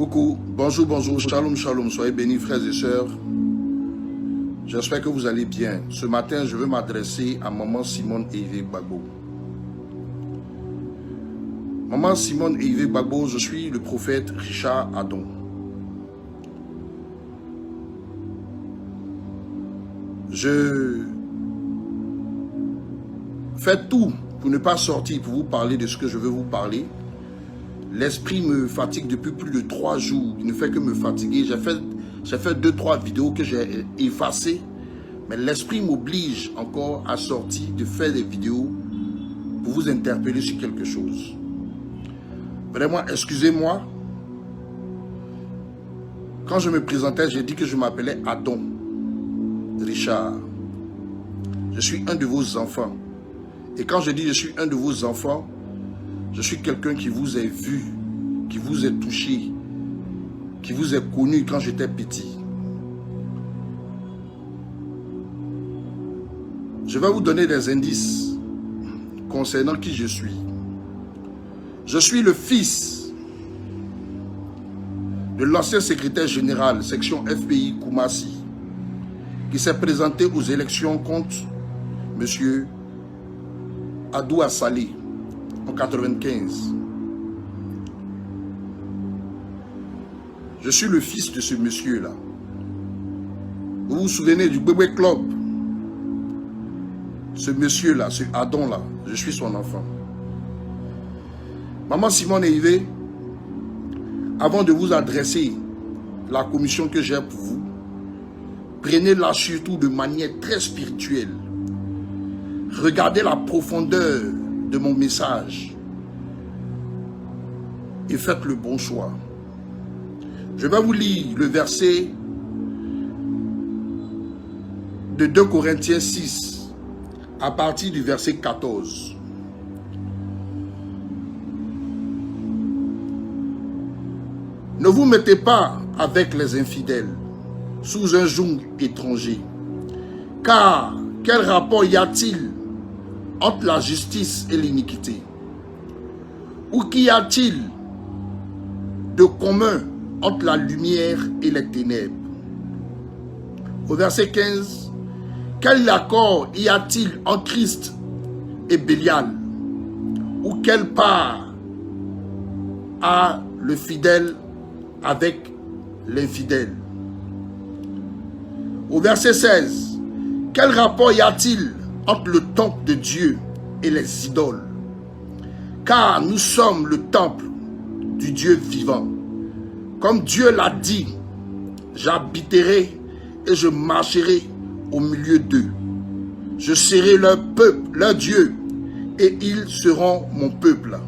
Coucou, bonjour, bonjour, shalom, shalom, soyez bénis frères et sœurs. J'espère que vous allez bien. Ce matin, je veux m'adresser à Maman Simone Hervé Gbagbo. Maman Simone Hervé Gbagbo, je suis le prophète Richard Adon. Je fais tout pour ne pas sortir, pour vous parler de ce que je veux vous parler. L'esprit me fatigue depuis plus de 3 jours. Il ne fait que me fatiguer. J'ai fait 2-3 vidéos que j'ai effacées. Mais l'esprit m'oblige encore à sortir, de faire des vidéos pour vous interpeller sur quelque chose. Vraiment, excusez-moi. Quand je me présentais, j'ai dit que je m'appelais Adon Richard. Je suis un de vos enfants. Et quand je dis je suis un de vos enfants, je suis quelqu'un qui vous a vu, qui vous a touché, qui vous a connu quand j'étais petit. Je vais vous donner des indices concernant qui je suis. Je suis le fils de l'ancien secrétaire général, section FPI Koumassi, qui s'est présenté aux élections contre M. Adou Saleh en 1995. Je suis le fils de ce monsieur-là. Vous vous souvenez du Bébé Club? Ce monsieur-là, ce Adon-là, je suis son enfant. Maman Simone Hervé, avant de vous adresser la commission que j'ai pour vous, prenez-la surtout de manière très spirituelle. Regardez la profondeur de mon message et faites le bon choix. Je vais vous lire le verset de 2 Corinthiens 6 à partir du verset 14. Ne vous mettez pas avec les infidèles sous un joug étranger, car quel rapport y a-t-il entre la justice et l'iniquité? Ou qu'y a-t-il de commun entre la lumière et les ténèbres? Au verset 15, quel accord y a-t-il entre Christ et Bélial? Ou quelle part a le fidèle avec l'infidèle? Au verset 16, quel rapport y a-t-il entre le temple de Dieu et les idoles? Car nous sommes le temple du Dieu vivant. Comme Dieu l'a dit, j'habiterai et je marcherai au milieu d'eux. Je serai leur peuple, leur Dieu, et ils seront mon peuple.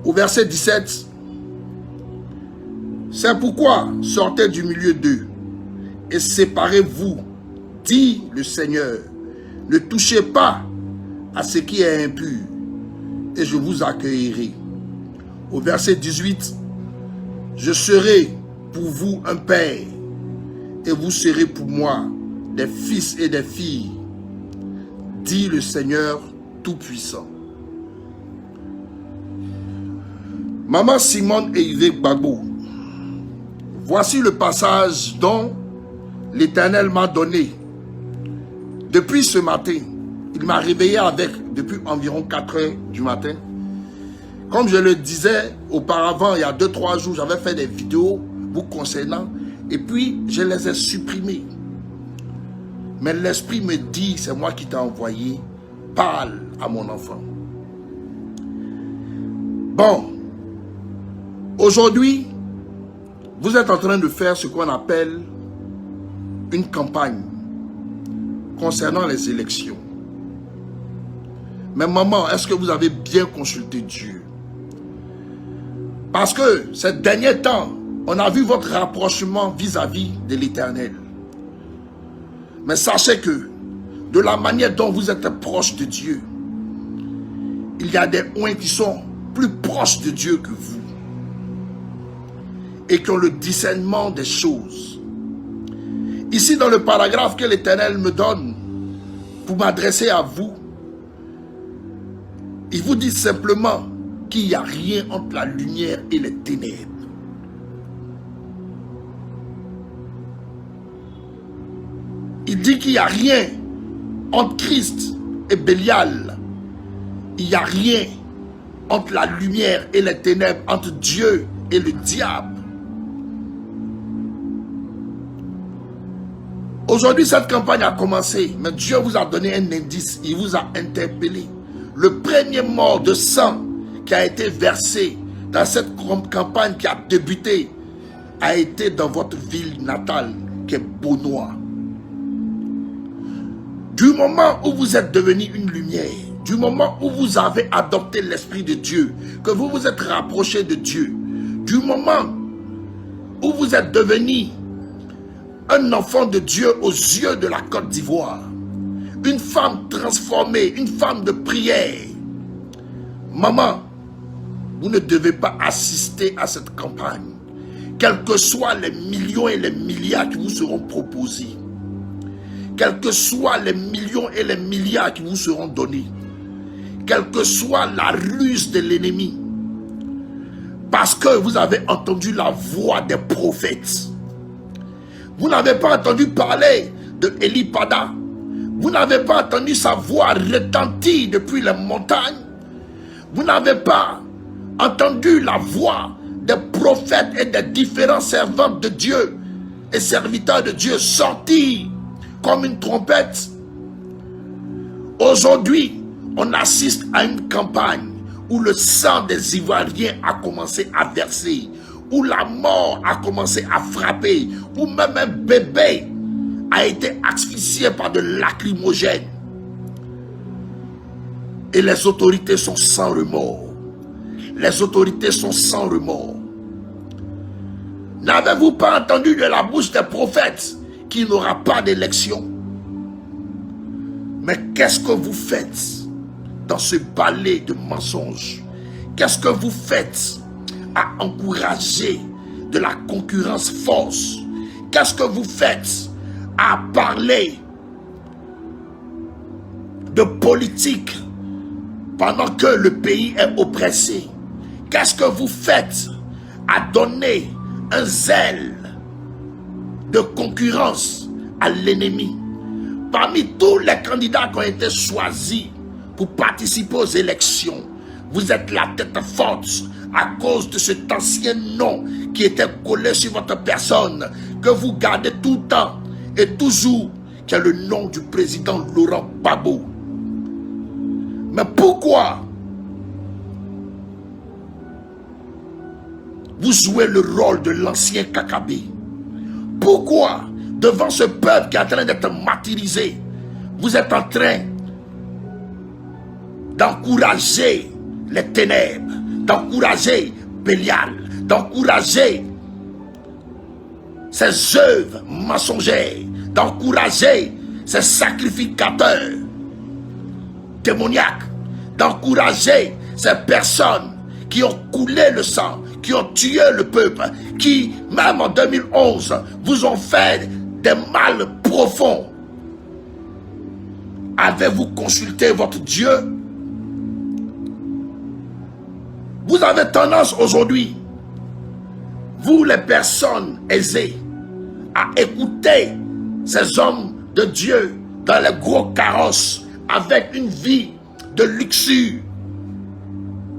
Au verset 17, c'est pourquoi sortez du milieu d'eux et séparez-vous, dit le Seigneur. Ne touchez pas à ce qui est impur, et je vous accueillerai. Au verset 18, je serai pour vous un père, et vous serez pour moi des fils et des filles, dit le Seigneur Tout-Puissant. Maman Simone Hervé Gbagbo, voici le passage dont l'Éternel m'a donné. Depuis ce matin, il m'a réveillé depuis environ 4 heures du matin. Comme je le disais auparavant, il y a 2-3 jours, j'avais fait des vidéos vous concernant et puis je les ai supprimées. Mais l'esprit me dit, c'est moi qui t'ai envoyé, parle à mon enfant. Bon, aujourd'hui, vous êtes en train de faire ce qu'on appelle une campagne concernant les élections. Mais maman, est-ce que vous avez bien consulté Dieu? Parce que ces derniers temps, on a vu votre rapprochement vis-à-vis de l'Éternel. Mais sachez que de la manière dont vous êtes proche de Dieu, il y a des uns qui sont plus proches de Dieu que vous et qui ont le discernement des choses. Ici, dans le paragraphe que l'Éternel me donne pour m'adresser à vous, il vous dit simplement qu'il n'y a rien entre la lumière et les ténèbres. Il dit qu'il n'y a rien entre Christ et Bélial. Il n'y a rien entre la lumière et les ténèbres, entre Dieu et le diable. Aujourd'hui, cette campagne a commencé, mais Dieu vous a donné un indice, il vous a interpellé. Le premier mort de sang qui a été versé dans cette campagne qui a débuté a été dans votre ville natale, qui est Beaunois. Du moment où vous êtes devenu une lumière, du moment où vous avez adopté l'Esprit de Dieu, que vous vous êtes rapproché de Dieu, du moment où vous êtes devenu un enfant de Dieu aux yeux de la Côte d'Ivoire, une femme transformée, une femme de prière, maman, vous ne devez pas assister à cette campagne, quels que soient les millions et les milliards qui vous seront proposés, quels que soient les millions et les milliards qui vous seront donnés, quelle que soit la ruse de l'ennemi, parce que vous avez entendu la voix des prophètes. Vous n'avez pas entendu parler de Eli Pada. Vous n'avez pas entendu sa voix retentir depuis les montagnes. Vous n'avez pas entendu la voix des prophètes et des différents servants de Dieu et serviteurs de Dieu sortir comme une trompette. Aujourd'hui, on assiste à une campagne où le sang des Ivoiriens a commencé à verser, où la mort a commencé à frapper, où même un bébé a été asphyxié par de lacrymogènes. Et les autorités sont sans remords. Les autorités sont sans remords. N'avez-vous pas entendu de la bouche des prophètes qu'il n'y aura pas d'élection? Mais qu'est-ce que vous faites dans ce balai de mensonges? Qu'est-ce que vous faites à encourager de la concurrence fausse? Qu'est-ce que vous faites à parler de politique pendant que le pays est oppressé? Qu'est-ce que vous faites à donner un zèle de concurrence à l'ennemi? Parmi tous les candidats qui ont été choisis pour participer aux élections, vous êtes la tête forte à cause de cet ancien nom qui était collé sur votre personne, que vous gardez tout le temps et toujours, qui est le nom du président Laurent Gbagbo. Mais pourquoi vous jouez le rôle de l'ancien Kakabé? Pourquoi, devant ce peuple qui est en train d'être martyrisé, vous êtes en train d'encourager les ténèbres, d'encourager Bélial, d'encourager ces œuvres mensongères, d'encourager ces sacrificateurs démoniaques, d'encourager ces personnes qui ont coulé le sang, qui ont tué le peuple, qui, même en 2011, vous ont fait des mal profonds? Avez-vous consulté votre Dieu? Vous avez tendance aujourd'hui, vous les personnes aisées, à écouter ces hommes de Dieu dans les gros carrosses avec une vie de luxure.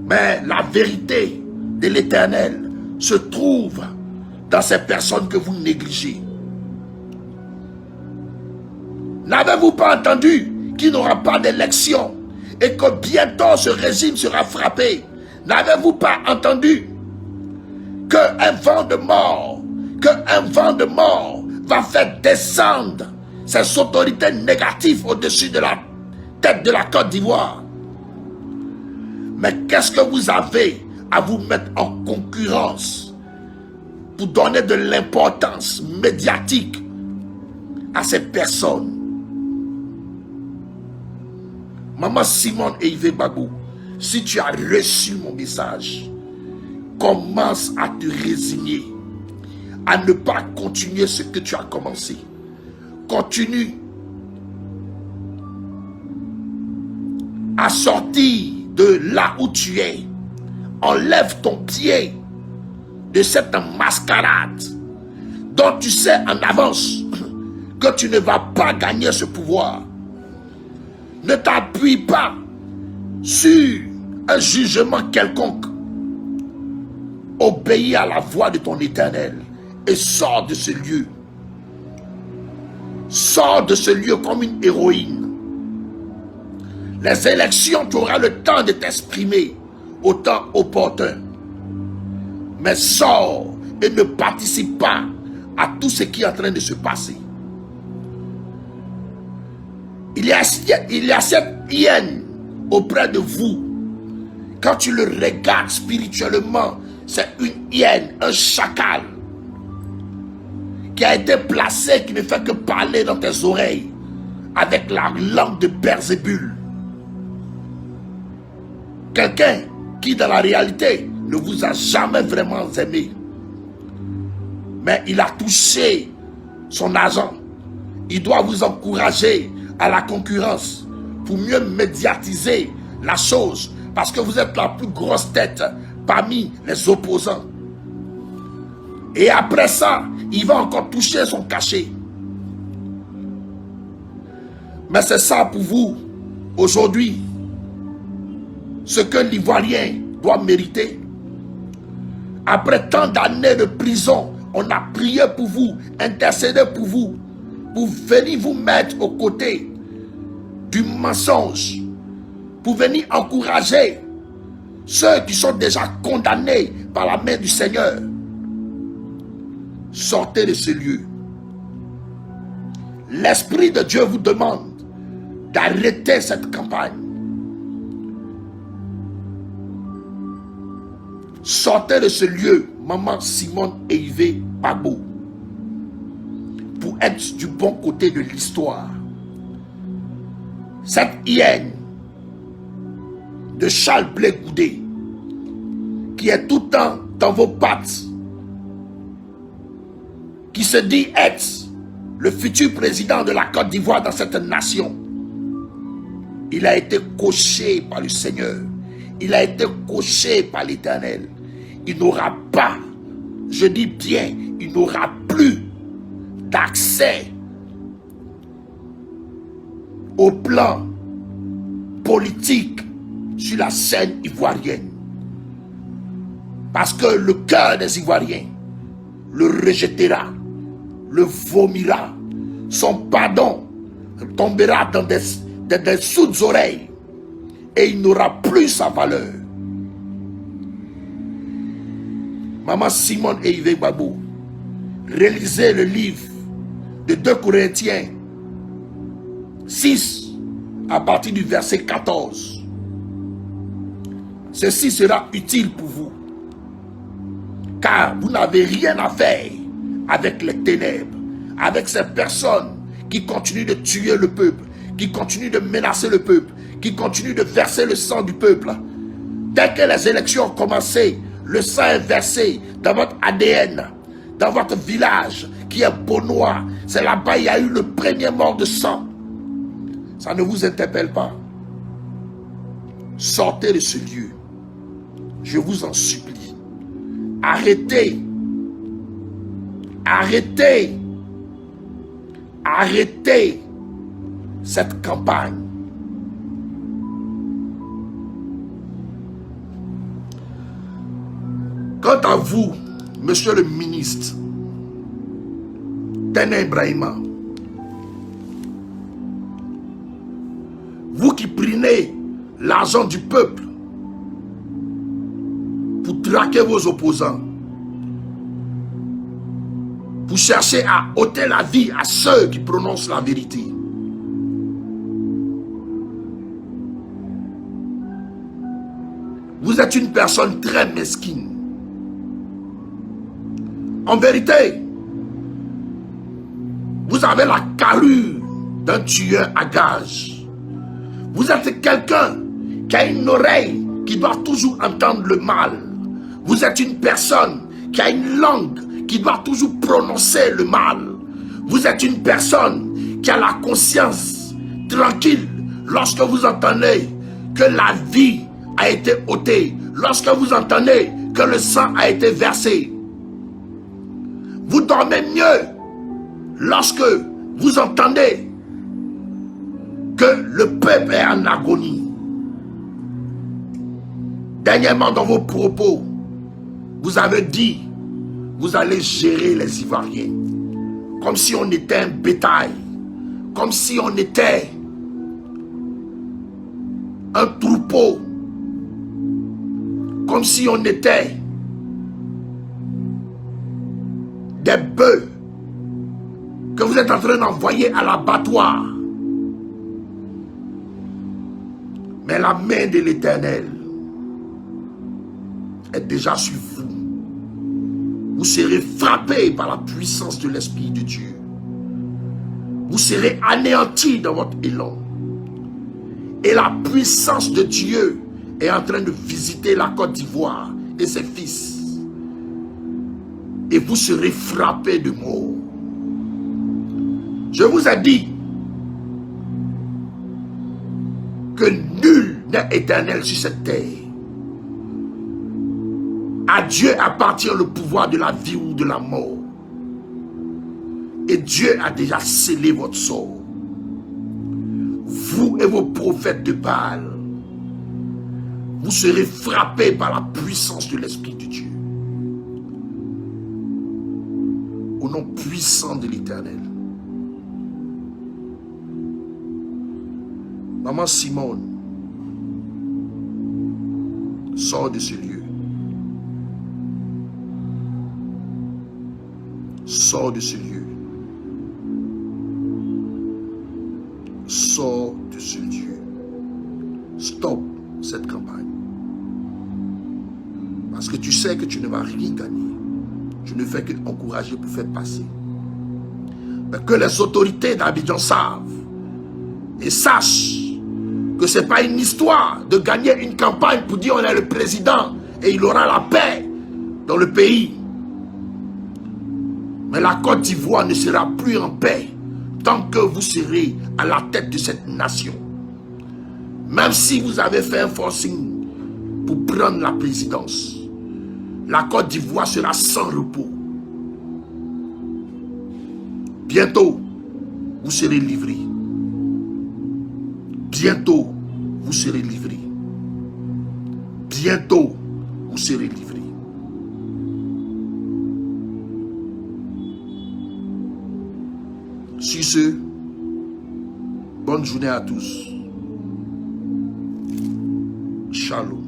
Mais la vérité de l'Éternel se trouve dans ces personnes que vous négligez. N'avez-vous pas entendu qu'il n'y aura pas d'élection et que bientôt ce régime sera frappé? N'avez-vous pas entendu qu'un vent de mort, va faire descendre ces autorités négatives au-dessus de la tête de la Côte d'Ivoire? Mais qu'est-ce que vous avez à vous mettre en concurrence pour donner de l'importance médiatique à ces personnes? Maman Simone et Yves Gbagbo, si tu as reçu mon message, commence à te résigner, à ne pas continuer ce que tu as commencé. Continue à sortir de là où tu es, enlève ton pied de cette mascarade dont tu sais en avance que tu ne vas pas gagner ce pouvoir. Ne t'appuie pas sur un jugement quelconque. Obéis à la voix de ton Éternel et sors de ce lieu. Sors de ce lieu comme une héroïne. Les élections, tu auras le temps de t'exprimer au temps opportun. Mais sors et ne participe pas à tout ce qui est en train de se passer. Il y a cette hyène auprès de vous. Quand tu le regardes spirituellement, c'est une hyène, un chacal qui a été placé, qui ne fait que parler dans tes oreilles avec la langue de Beelzébul. Quelqu'un qui dans la réalité ne vous a jamais vraiment aimé. Mais il a touché son agent. Il doit vous encourager à la concurrence pour mieux médiatiser la chose. Parce que vous êtes la plus grosse tête parmi les opposants. Et après ça, il va encore toucher son cachet. Mais c'est ça pour vous, aujourd'hui, ce que l'Ivoirien doit mériter. Après tant d'années de prison, on a prié pour vous, intercédé pour venir vous mettre aux côtés du mensonge, pour venir encourager ceux qui sont déjà condamnés par la main du Seigneur. Sortez de ce lieu. L'Esprit de Dieu vous demande d'arrêter cette campagne. Sortez de ce lieu, Maman Simone et Yves Gbagbo, pour être du bon côté de l'histoire. Cette hyène de Charles Blé Goudé, qui est tout le temps dans vos pattes, qui se dit être le futur président de la Côte d'Ivoire dans cette nation, il a été coché par le Seigneur, il a été coché par l'Éternel. Il n'aura pas, je dis bien, il n'aura plus d'accès au plan politique sur la scène ivoirienne. Parce que le cœur des Ivoiriens le rejettera, le vomira. Son pardon tombera dans des soutes oreilles et il n'aura plus sa valeur. Maman Simone et Yves Gbagbo, réalisez le livre de 2 Corinthiens 6 à partir du verset 14. Ceci sera utile pour vous, car vous n'avez rien à faire avec les ténèbres, avec ces personnes qui continuent de tuer le peuple, qui continuent de menacer le peuple, qui continuent de verser le sang du peuple. Dès que les élections ont commencé, le sang est versé dans votre ADN, dans votre village qui est Beaunois. C'est là-bas il y a eu le premier mort de sang. Ça ne vous interpelle pas. Sortez de ce lieu. Je vous en supplie. Arrêtez. Arrêtez. Arrêtez cette campagne. Quant à vous, monsieur le ministre Tené Ibrahima, vous qui prenez l'argent du peuple pour traquer vos opposants, pour chercher à ôter la vie à ceux qui prononcent la vérité. Vous êtes une personne très mesquine. En vérité, vous avez la carrure d'un tueur à gages. Vous êtes quelqu'un qui a une oreille qui doit toujours entendre le mal. Vous êtes une personne qui a une langue qui doit toujours prononcer le mal. Vous êtes une personne qui a la conscience tranquille lorsque vous entendez que la vie a été ôtée, lorsque vous entendez que le sang a été versé. Vous dormez mieux lorsque vous entendez que le peuple est en agonie. Dernièrement, dans vos propos, vous avez dit, vous allez gérer les Ivoiriens comme si on était un bétail, comme si on était un troupeau, comme si on était des bœufs que vous êtes en train d'envoyer à l'abattoir. Mais la main de l'Éternel est déjà sur vous. Vous serez frappés par la puissance de l'Esprit de Dieu. Vous serez anéantis dans votre élan. Et la puissance de Dieu est en train de visiter la Côte d'Ivoire et ses fils. Et vous serez frappés de mort. Je vous ai dit que nul n'est éternel sur cette terre. À Dieu appartient le pouvoir de la vie ou de la mort. Et Dieu a déjà scellé votre sort. Vous et vos prophètes de Baal, vous serez frappés par la puissance de l'Esprit de Dieu. Au nom puissant de l'Éternel. Maman Simone, sors de ce lieu. Sors de ce lieu. Sors de ce lieu. Stop cette campagne. Parce que tu sais que tu ne vas rien gagner. Tu ne fais que encourager pour faire passer. Mais que les autorités d'Abidjan savent et sachent que ce n'est pas une histoire de gagner une campagne pour dire on est le président et il aura la paix dans le pays. Mais la Côte d'Ivoire ne sera plus en paix tant que vous serez à la tête de cette nation. Même si vous avez fait un forcing pour prendre la présidence, la Côte d'Ivoire sera sans repos. Bientôt, vous serez livrés. Bientôt, vous serez livrés. Bientôt, vous serez livrés. Sur ce, bonne journée à tous. Shalom.